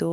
2